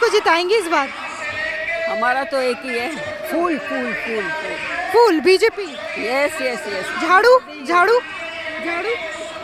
किसको जिताएंगे इस बार? हमारा तो एक ही है, फूल फूल फूल फूल। फूल बीजेपी। Yes yes yes. झाड़ू झाड़ू झाड़ू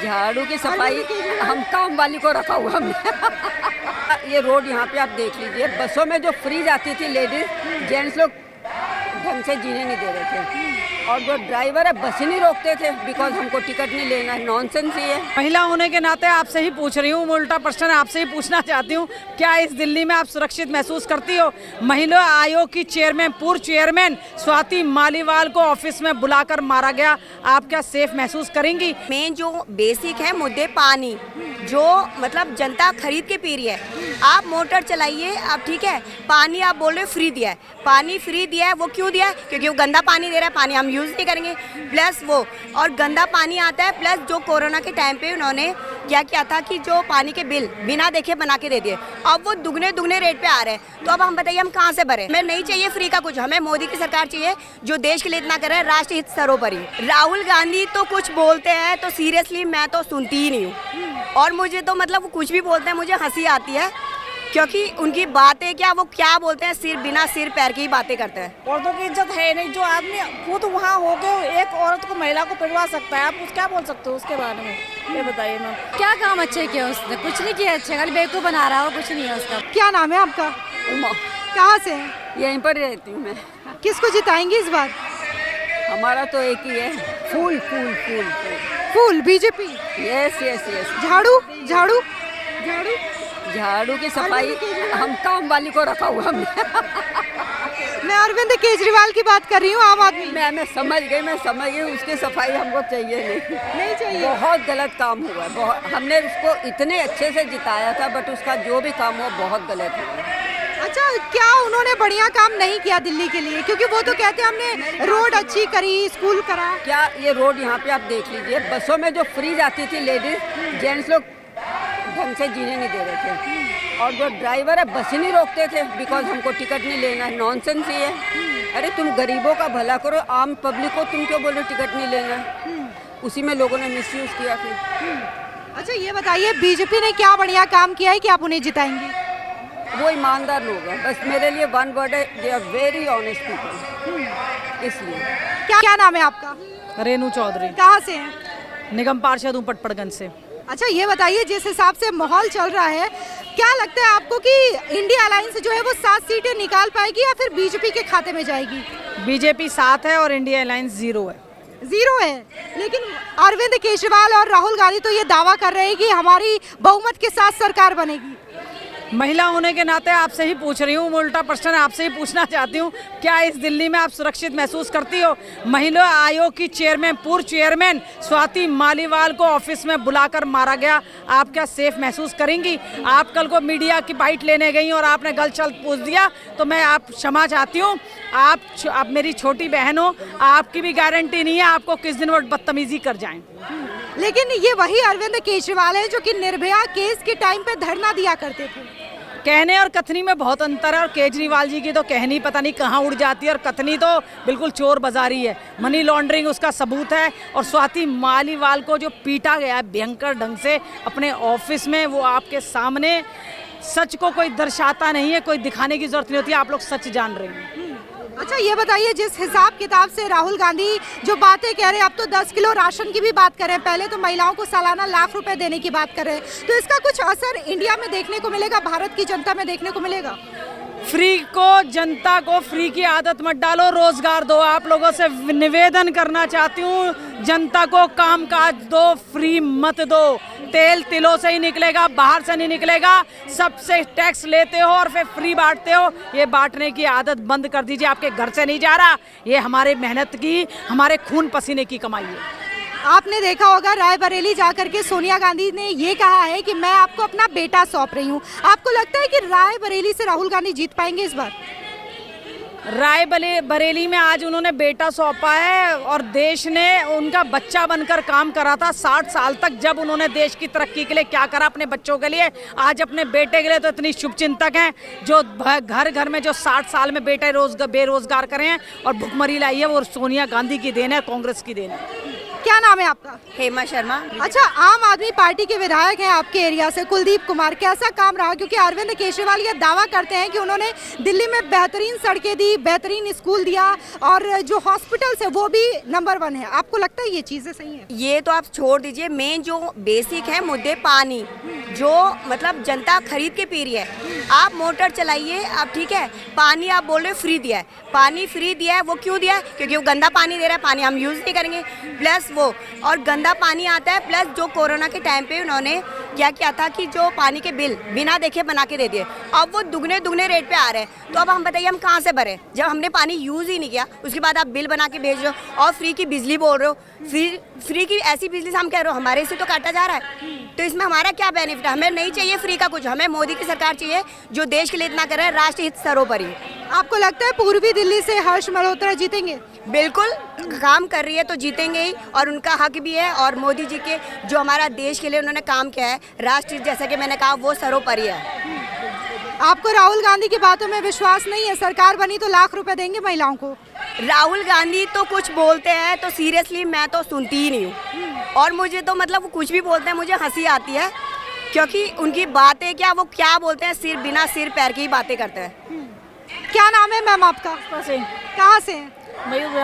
झाड़ू की सफाई अरविंद केजरीवाल। हम काम वाली को रखा हुआ हमने। ये रोड यहाँ पे आप देख लीजिए, बसों में जो फ्री जाती थी लेडीज जेंट्स लोग ढंग से जीने नहीं दे रहे थे, और जो ड्राइवर है बस ही नहीं रोकते थे बिकॉज हमको टिकट नहीं लेना है। नॉनसेंस ही है। महिला होने के नाते आपसे ही पूछ रही हूँ, उल्टा प्रश्न आपसे ही पूछना चाहती हूँ, क्या इस दिल्ली में आप सुरक्षित महसूस करती हो? महिला आयोग की चेयरमैन, पूर्व चेयरमैन स्वाति मालीवाल को ऑफिस में बुलाकर मारा गया, आप क्या सेफ महसूस करेंगी? मेन जो बेसिक है मुद्दे पानी, जो मतलब जनता खरीद के पी रही है। आप मोटर चलाइए, आप ठीक है, पानी आप बोल रहे फ्री दिया है, पानी फ्री दिया है, वो क्यों दिया है? क्योंकि वो गंदा पानी दे रहा है, पानी हम यूज़ नहीं करेंगे, प्लस वो और गंदा पानी आता है, प्लस जो कोरोना के टाइम पे उन्होंने क्या किया था कि जो पानी के बिल बिना देखे बना के दे दिए, अब वो दुगने रेट पे आ रहे हैं। तो अब हम बताइए हम कहाँ से भरें? हमें नहीं चाहिए फ्री का कुछ, हमें मोदी की सरकार चाहिए जो देश के लिए इतना कर रहे हैं, राष्ट्रीय हित सर्वोपरि। राहुल गांधी तो कुछ बोलते हैं तो सीरियसली मैं तो सुनती ही नहीं हूँ, और मुझे तो मतलब वो कुछ भी बोलते हैं मुझे हंसी आती है, क्योंकि उनकी बातें क्या, वो क्या बोलते हैं, बिना सिर पैर की ही बातें करते हैं। औरतों की इज्जत है नहीं, जो आदमी खुद वहाँ होके एक औरत को, महिला को पिटवा सकता है, आप कुछ क्या बोल सकते हो उसके बारे में? ये बताइए मैम। क्या काम अच्छे किया उसने? कुछ नहीं किया अच्छे, खाली बेवकूफ़ बना रहा है और कुछ नहीं है उसका। क्या नाम है आपका? उमा, कहाँ से हैं? यहीं पर रहती हूँ मैं। किसको जिताएंगे इस बार? हमारा तो एक ही है, फूल फूल फूल फूल। फूल बीजेपी। Yes yes yes. झाड़ू झाड़ू झाड़ू झाड़ू की सफाई अरविंद केजरीवाल। हम काम वाली को रखा हुआ हमने। मैं अरविंद केजरीवाल की बात कर रही हूँ, आम आदमी। मैं समझ गई, उसकी सफाई हमको चाहिए नहीं चाहिए। बहुत गलत काम हुआ है, बहुत। हमने उसको इतने अच्छे से जिताया था, बट उसका जो भी काम हुआ बहुत गलत हुआ। अच्छा, क्या उन्होंने बढ़िया काम नहीं किया दिल्ली के लिए? क्योंकि वो तो कहते हैं हमने रोड अच्छी करी, स्कूल करा। क्या ये रोड यहाँ पे आप देख लीजिए, बसों में जो फ्री जाती थी लेडीज जेंट्स लोग ढंग से जीने नहीं दे रहे थे, और जो ड्राइवर है बस ही नहीं रोकते थे बिकॉज हमको टिकट नहीं लेना है। नॉनसेंस ही है। अरे तुम गरीबों का भला करो, आम पब्लिक को तुम क्यों बोल रहे टिकट नहीं लेना है? उसी में लोगों ने मिसयूज किया फिर। अच्छा, ये बताइए बीजेपी ने क्या बढ़िया काम किया है कि आप उन्हें जिताएंगे? वो ईमानदार लोग हैं, बस मेरे लिए वन वर्ड है, they are very honest people. इसलिए क्या नाम है आपका? रेनू चौधरी, कहाँ से हैं? निगम पार्षद हूँ पटपड़गंज से। अच्छा, ये बताइए जिस हिसाब से माहौल चल रहा है, क्या लगता है आपको कि इंडिया अलायंस जो है वो 7 सीटें निकाल पाएगी या फिर बीजेपी के खाते में जाएगी? बीजेपी 7 है और इंडिया अलायंस 0 है। 0 है, लेकिन अरविंद केजरीवाल और राहुल गांधी तो ये दावा कर रहे हैं कि हमारी बहुमत के साथ सरकार बनेगी। महिला होने के नाते आपसे ही पूछ रही हूँ, उल्टा प्रश्न आपसे ही पूछना चाहती हूँ, क्या इस दिल्ली में आप सुरक्षित महसूस करती हो? महिला आयोग की चेयरमैन, पूर्व चेयरमैन स्वाति मालीवाल को ऑफिस में बुलाकर मारा गया, आप क्या सेफ महसूस करेंगी? आप कल को मीडिया की बाइट लेने गई और आपने गलत शब्द पूछ दिया, तो मैं आप क्षमा चाहती हूँ। आप मेरी छोटी बहन हो, आपकी भी गारंटी नहीं है आपको किस दिन वो बदतमीजी कर जाएं। लेकिन ये वही अरविंद केजरीवाल है जो कि निर्भया केस के टाइम पे धरना दिया करते थे। कहने और कथनी में बहुत अंतर है, और केजरीवाल जी की तो कहनी पता नहीं कहाँ उड़ जाती है, और कथनी तो बिल्कुल चोर बाजारी है, मनी लॉन्ड्रिंग उसका सबूत है। और स्वाति मालीवाल को जो पीटा गया है भयंकर ढंग से अपने ऑफिस में, वो आपके सामने, सच को कोई दर्शाता नहीं है, कोई दिखाने की जरूरत नहीं होती, आप लोग सच जान रहे हैं। अच्छा, ये बताइए जिस हिसाब किताब से राहुल गांधी जो बातें कह रहे हैं, अब तो 10 किलो राशन की भी बात कर रहे हैं, पहले तो महिलाओं को सालाना लाख रुपए देने की बात कर रहे हैं, तो इसका कुछ असर इंडिया में देखने को मिलेगा, भारत की जनता में देखने को मिलेगा? फ्री को, जनता को फ्री की आदत मत डालो, रोजगार दो। आप लोगों से निवेदन करना चाहती हूँ, जनता को कामकाज दो, फ्री मत दो। तेल तिलों से ही निकलेगा, बाहर से नहीं निकलेगा। सबसे टैक्स लेते हो और फिर फ्री बांटते हो, ये बांटने की आदत बंद कर दीजिए। आपके घर से नहीं जा रहा, ये हमारे मेहनत की, हमारे खून पसीने की कमाई है। आपने देखा होगा रायबरेली जाकर के सोनिया गांधी ने ये कहा है कि मैं आपको अपना बेटा सौंप रही हूँ। आपको लगता है कि रायबरेली से राहुल गांधी जीत पाएंगे इस बार? रायबरेली में आज उन्होंने बेटा सौंपा है, और देश ने उनका बच्चा बनकर काम करा था 60 साल तक। जब उन्होंने देश की तरक्की के लिए क्या करा अपने बच्चों के लिए, आज अपने बेटे के लिए तो इतनी शुभचिंतक हैं जो घर घर में जो 60 साल में बेटे बेरोजगार करे हैं और भुखमरी लाई है, वो सोनिया गांधी की देन है, कांग्रेस की देन है। क्या नाम है आपका? हेमा शर्मा। अच्छा, आम आदमी पार्टी के विधायक हैं आपके एरिया से कुलदीप कुमार, कैसा काम रहा? क्योंकि अरविंद केजरीवाल ये दावा करते हैं कि उन्होंने दिल्ली में बेहतरीन सड़कें दी, बेहतरीन स्कूल दिया और जो हॉस्पिटल्स है वो भी नंबर 1 है। आपको लगता है ये चीजें सही है? ये तो आप छोड़ दीजिए, मेन जो बेसिक है मुद्दे पानी, जो मतलब जनता खरीद के पी रही है। आप मोटर चलाइए, आप ठीक है, पानी आप बोल रहे हो फ्री दिया है, पानी फ्री दिया है, वो क्यों दिया है? क्योंकि वो गंदा पानी दे रहा है, पानी हम यूज़ नहीं करेंगे, प्लस वो और गंदा पानी आता है, प्लस जो कोरोना के टाइम पे उन्होंने क्या किया था कि जो पानी के बिल बिना देखे बना के दे दिए, अब वो दुगने रेट पे आ रहे हैं। तो अब हम बताइए हम कहाँ से भरें जब हमने पानी यूज़ ही नहीं किया, उसके बाद आप बिल बना के भेज रहे हो और फ्री की बिजली बोल रहे हो। फ्री की ऐसी बिजली से हम कह रहे हो हमारे से तो काटा जा रहा है, तो इसमें हमारा क्या बेनिफिट है? हमें नहीं चाहिए फ्री का कुछ, हमें मोदी की सरकार चाहिए जो देश के लिए इतना कर रहा है, राष्ट्र हित सर्वोपरि। आपको लगता है पूर्वी दिल्ली से हर्ष मल्होत्रा जीतेंगे? बिल्कुल, काम कर रही है तो जीतेंगे ही, और उनका हक भी है। और मोदी जी के जो हमारा देश के लिए उन्होंने काम किया है, राष्ट्र हित जैसा कि मैंने कहा वो सर्वोपरि है। आपको राहुल गांधी की बातों में विश्वास नहीं है? सरकार बनी तो लाख रुपए देंगे महिलाओं को। राहुल गांधी तो कुछ बोलते हैं तो सीरियसली मैं तो सुनती ही नहीं हूँ, और मुझे तो मतलब वो कुछ भी बोलते हैं मुझे हंसी आती है, क्योंकि उनकी बातें क्या, वो क्या बोलते हैं, सिर बिना सिर पैर की ही बातें करते हैं। क्या नाम है मैम आपका? कहाँ से हैं?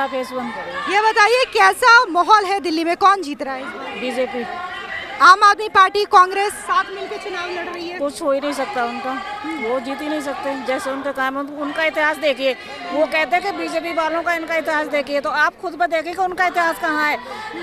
फेस 1 ये बताइए कैसा माहौल है दिल्ली में, कौन जीत रहा है? बीजेपी। आम आदमी पार्टी कांग्रेस साथ मिलकर चुनाव लड़ रही है। कुछ हो ही नहीं सकता उनका, वो जीत ही नहीं सकते। जैसे उनका काम है, उनका इतिहास देखिए, वो कहते हैं कि बीजेपी वालों का इनका इतिहास देखिए, तो आप खुद पर देखिए कि उनका इतिहास कहाँ है,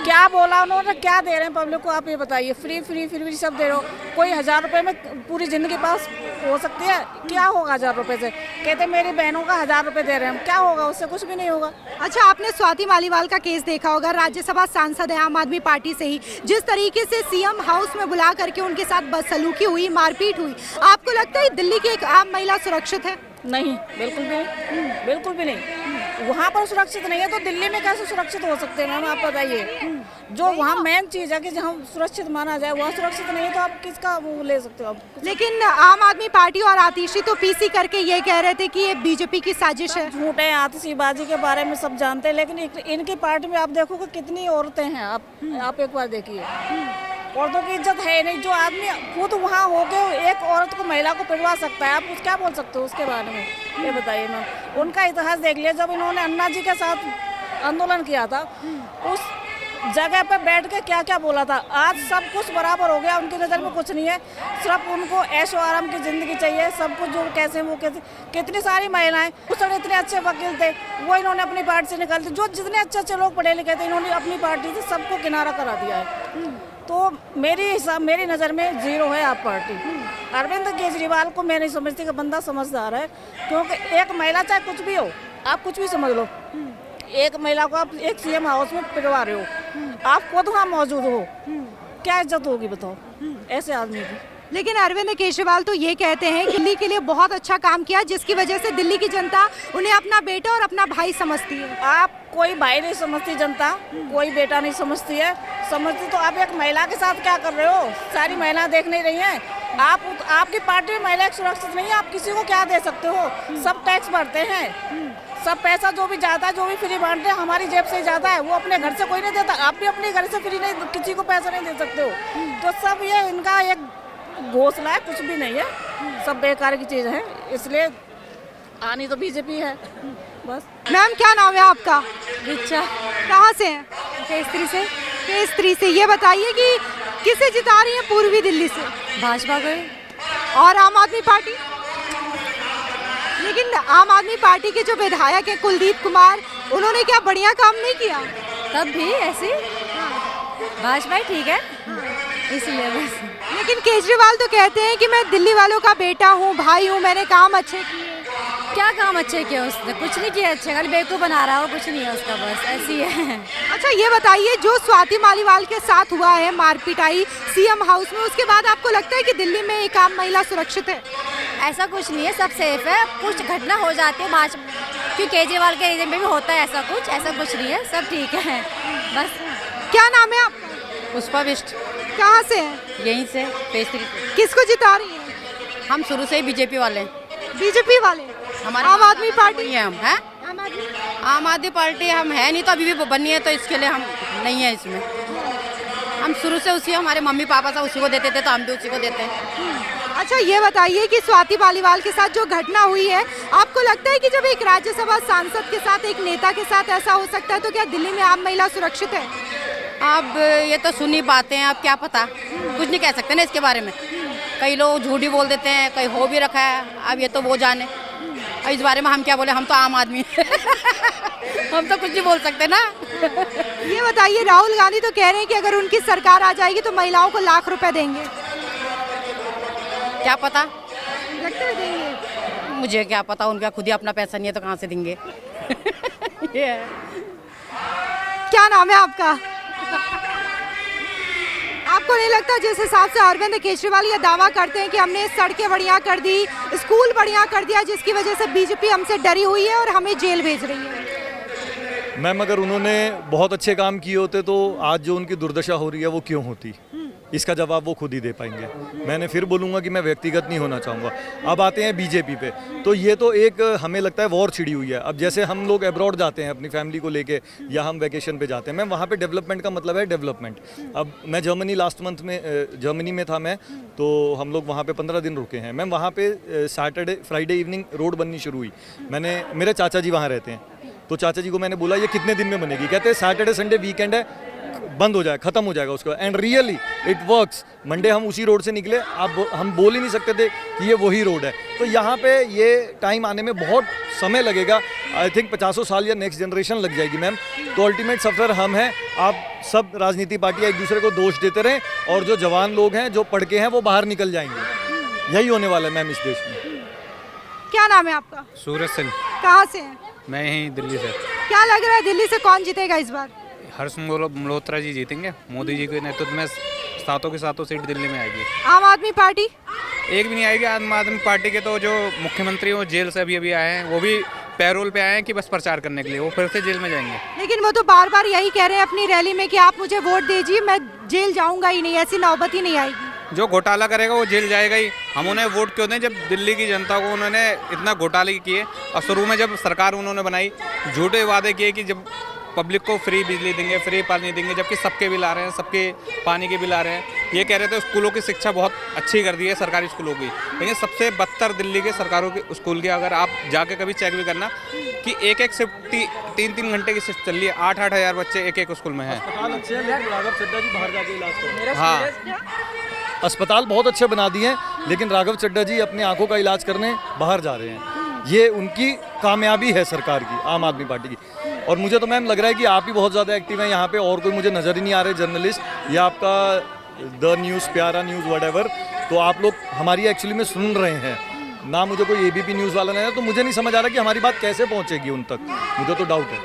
क्या बोला उन्होंने, क्या दे रहे हैं पब्लिक को, आप ये बताइए। फ्री फ्री फ्री सब दे रहे हो, कोई 1000 रुपये में पूरी जिंदगी पास हो सकती है? क्या होगा 1000 रुपये से? कहते मेरी बहनों का 1000 रुपये दे रहे हैं हम, क्या होगा उससे? कुछ भी नहीं होगा। अच्छा, आपने स्वाति मालीवाल का केस देखा होगा, राज्यसभा सांसद है आम आदमी पार्टी से ही, जिस तरीके से सीएम हाउस में बुला करके उनके साथ बदसलूकी हुई, मारपीट हुई, आपको लगता है दिल्ली की एक आम महिला सुरक्षित है? नहीं, बिल्कुल भी नहीं, बिल्कुल भी नहीं। वहाँ पर सुरक्षित नहीं है तो दिल्ली में कैसे सुरक्षित हो सकते हैं मैम, आप बताइए। जो वहाँ मेन चीज़ है कि जहाँ सुरक्षित माना जाए वहाँ सुरक्षित नहीं है, तो आप किसका वो ले सकते हो आप? लेकिन आम आदमी पार्टी और आतिशी तो पीसी करके ये कह रहे थे कि ये बीजेपी की साजिश है। झूठ है, आतिशीबाजी के बारे में सब जानते हैं, लेकिन इनकी पार्टी में आप देखोगे कितनी औरतें हैं, आप एक बार देखिए, औरतों की इज्जत है नहीं। जो आदमी खुद वहाँ होके एक औरत को, महिला को पिटवा सकता है, आप कुछ क्या बोल सकते हो उसके बारे में? ये बताइए मैम। उनका इतिहास देख लिया, जब इन्होंने अन्ना जी के साथ आंदोलन किया था, उस जगह पे बैठ के क्या क्या बोला था। आज सब कुछ बराबर हो गया, उनकी नज़र में कुछ नहीं है, सिर्फ उनको ऐशो आराम की ज़िंदगी चाहिए। सब कुछ जो कैसे वो कैसे, कितनी सारी महिलाएं, उस समय इतने अच्छे वकील थे, वो इन्होंने अपनी पार्टी से निकाल दी। जो जितने अच्छे अच्छे लोग पढ़े लिखे थे, इन्होंने अपनी पार्टी से सबको किनारा करा दिया है। तो मेरी नज़र में जीरो है आप पार्टी। अरविंद केजरीवाल को मैं नहीं समझती कि बंदा समझदार है, क्योंकि एक महिला चाहे कुछ भी हो, आप कुछ भी समझ लो, एक महिला को आप एक सीएम हाउस में पिटवा रहे हो, आप खुद वहाँ मौजूद हो, क्या इज्जत होगी बताओ ऐसे आदमी की? लेकिन अरविंद केजरीवाल तो ये कहते हैं कि दिल्ली के लिए बहुत अच्छा काम किया, जिसकी वजह से दिल्ली की जनता उन्हें अपना बेटा और अपना भाई समझती है। आप कोई भाई नहीं समझती जनता, कोई बेटा नहीं समझती है। समझती तो आप एक महिला के साथ क्या कर रहे हो? सारी महिलाएं देख नहीं रही हैं। आपकी पार्टी में महिला सुरक्षित नहीं है, आप किसी को क्या दे सकते हो? सब टैक्स भरते हैं, सब पैसा जो भी जाता है, जो भी फ्री बांटते हैं, हमारी जेब से ही जाता है, वो अपने घर से कोई नहीं देता। आप भी अपने घर से फ्री नहीं, किसी को पैसा नहीं दे सकते हो। तो सब ये इनका एक घोषणा है, कुछ भी नहीं है, सब बेकार की चीज़ है, इसलिए आनी तो बीजेपी है बस। मैम क्या नाम है आपका? रिचा। कहाँ से हैं? केसरी से। केसरी से। ये बताइए कि किसे जिता रही है पूर्वी दिल्ली से? भाजपा को। और आम आदमी पार्टी? लेकिन आम आदमी पार्टी के जो विधायक हैं कुलदीप कुमार, उन्होंने क्या बढ़िया काम नहीं किया? तब भी ऐसी भाजपा ही ठीक है, इसीलिए बस। लेकिन केजरीवाल तो कहते हैं कि मैं दिल्ली वालों का बेटा हूँ, भाई हूँ, मैंने काम अच्छे किए। क्या काम अच्छे किया उसने? कुछ नहीं किया अच्छे, खाली बेवकूफ़ बना रहा हो, कुछ नहीं है उसका, बस ऐसी है। अच्छा ये बताइए, जो स्वाति मालीवाल के साथ हुआ है मारपिटाई सीएम हाउस में, उसके बाद आपको लगता है कि दिल्ली में एक आम महिला सुरक्षित है? ऐसा कुछ नहीं है, सब सेफ है। कुछ घटना हो जाती है भाजपा, क्योंकि केजरीवाल के एरिया में भी होता है ऐसा कुछ नहीं है, सब ठीक है बस। क्या नाम है आपका? पुष्पा बिष्ट। कहाँ से हैं? यहीं से पेस्ट्री। किसको जिता रही हैं? हम शुरू से ही बीजेपी वाले हैं। बीजेपी वाले? हमारे आम आदमी पार्टी है हम हैं? आम आदमी आम आदमी पार्टी हम है नहीं, तो अभी भी बननी है, तो इसके लिए हम नहीं है इसमें। हम शुरू से उसी, हमारे मम्मी पापा से उसी को देते थे, तो हम भी उसी को देते हैं। अच्छा ये बताइए कि स्वाति मालीवाल के साथ जो घटना हुई है, आपको लगता है कि जब एक राज्यसभा सांसद के साथ, एक नेता के साथ ऐसा हो सकता है, तो क्या दिल्ली में आम महिला सुरक्षित है? अब ये तो सुनी बातें हैं, अब क्या पता, कुछ नहीं कह सकते ना इसके बारे में। कई लोग झूठी बोल देते हैं, कहीं हो भी रखा है, अब ये तो वो जाने। अब इस बारे में हम क्या बोले, हम तो आम आदमी हैं। हम तो कुछ नहीं बोल सकते ना। ये बताइए, राहुल गांधी तो कह रहे हैं कि अगर उनकी सरकार आ जाएगी तो महिलाओं को लाख रुपए देंगे, क्या पता, लगता है देंगे? मुझे क्या पता, उनका खुद ही अपना पैसा नहीं है तो कहाँ से देंगे। ये है। क्या नाम है आपका? आपको नहीं लगता जिस हिसाब से अरविंद केजरीवाल ये दावा करते हैं कि हमने सड़कें बढ़िया कर दी, स्कूल बढ़िया कर दिया, जिसकी वजह से बीजेपी हमसे डरी हुई है और हमें जेल भेज रही है? मैम, अगर उन्होंने बहुत अच्छे काम किए होते तो आज जो उनकी दुर्दशा हो रही है वो क्यों होती? इसका जवाब वो खुद ही दे पाएंगे। मैंने फिर बोलूँगा कि मैं व्यक्तिगत नहीं होना चाहूँगा। अब आते हैं बीजेपी पे, तो ये तो एक हमें लगता है वॉर छिड़ी हुई है। अब जैसे हम लोग अब्रॉड जाते हैं अपनी फैमिली को लेके, या हम वैकेशन पे जाते हैं, मैम वहाँ पे डेवलपमेंट का मतलब है डेवलपमेंट। अब मैं जर्मनी लास्ट मंथ में जर्मनी में था मैं, तो हम लोग वहाँ पे 15 दिन रुके हैं। मैम वहाँ पे सैटरडे फ्राइडे इवनिंग रोड बननी शुरू हुई। मेरे चाचा जी वहाँ रहते हैं, तो चाचा जी को मैंने बोला ये कितने दिन में बनेगी? कहते हैं सैटरडे संडे वीकेंड है, बंद हो जाए, खत्म हो जाएगा उसका। And really it works. Monday हम उसी रोड से निकले, हम बोल ही नहीं सकते थे कि ये वही रोड है। तो यहाँ पे ये टाइम आने में बहुत समय लगेगा। आई थिंक 50 साल या नेक्स्ट जनरेशन लग जाएगी मैम। तो अल्टीमेट सफर हम हैं। आप सब राजनीति पार्टियाँ एक दूसरे को दोष देते रहें, और जो जवान लोग हैं, जो पढ़ के हैं, वो बाहर निकल जाएंगे। यही होने वाला है मैम इस देश में। क्या नाम है आपका? सूरज सिंह। कहाँ से हैं? मैं यहीं दिल्ली से। क्या लग रहा है दिल्ली से कौन जीतेगा इस बार? हर्ष मल्होत्रा जी जीतेंगे। मोदी जी के नेतृत्व में सातों की सातों सीट दिल्ली में आएगी। आम आदमी पार्टी? एक भी नहीं आएगी। आम आदमी पार्टी के तो जो मुख्यमंत्री वो जेल से अभी आए हैं, वो भी पैरोल पे आए हैं कि बस प्रचार करने के लिए, वो फिर से जेल में जाएंगे। लेकिन वो तो बार बार यही कह रहे हैं अपनी रैली में कि आप मुझे वोट दीजिए, मैं जेल जाऊंगा ही नहीं, ऐसी नौबत ही नहीं आएगी। जो घोटाला करेगा वो जेल जाएगा ही। हम उन्हें वोट क्यों दें जब दिल्ली की जनता को उन्होंने इतना घोटाले किए, और शुरू में जब सरकार उन्होंने बनाई झूठे वादे किए कि जब पब्लिक को फ्री बिजली देंगे, फ्री पानी देंगे, जबकि सबके बिल आ रहे हैं, सबके पानी के बिल आ रहे हैं। ये कह रहे थे स्कूलों की शिक्षा बहुत अच्छी कर दी है सरकारी स्कूलों की, लेकिन सबसे बदतर दिल्ली के सरकारों के स्कूल की अगर आप जाके कभी चेक भी करना कि एक एक शिफ्ट 3-3 घंटे की शिफ्ट चल रही है। 8-8 हज़ार बच्चे एक एक स्कूल में हैं। हाँ, अस्पताल बहुत अच्छे बना दिए हैं, लेकिन राघव चड्ढा जी अपने आंखों का इलाज करने बाहर जा रहे हैं। ये उनकी कामयाबी है सरकार की, आम आदमी पार्टी की। और मुझे तो मैम लग रहा है कि आप ही बहुत ज़्यादा एक्टिव हैं यहाँ पे, और कोई मुझे नज़र ही नहीं आ रहे जर्नलिस्ट, या आपका द न्यूज़, प्यारा न्यूज़, व्हाटएवर। तो आप लोग हमारी एक्चुअली में सुन रहे हैं ना। मुझे कोई एबीपी न्यूज़ वाला नहीं है, तो मुझे नहीं समझ आ रहा कि हमारी बात कैसे पहुँचेगी उन तक। मुझे तो डाउट है।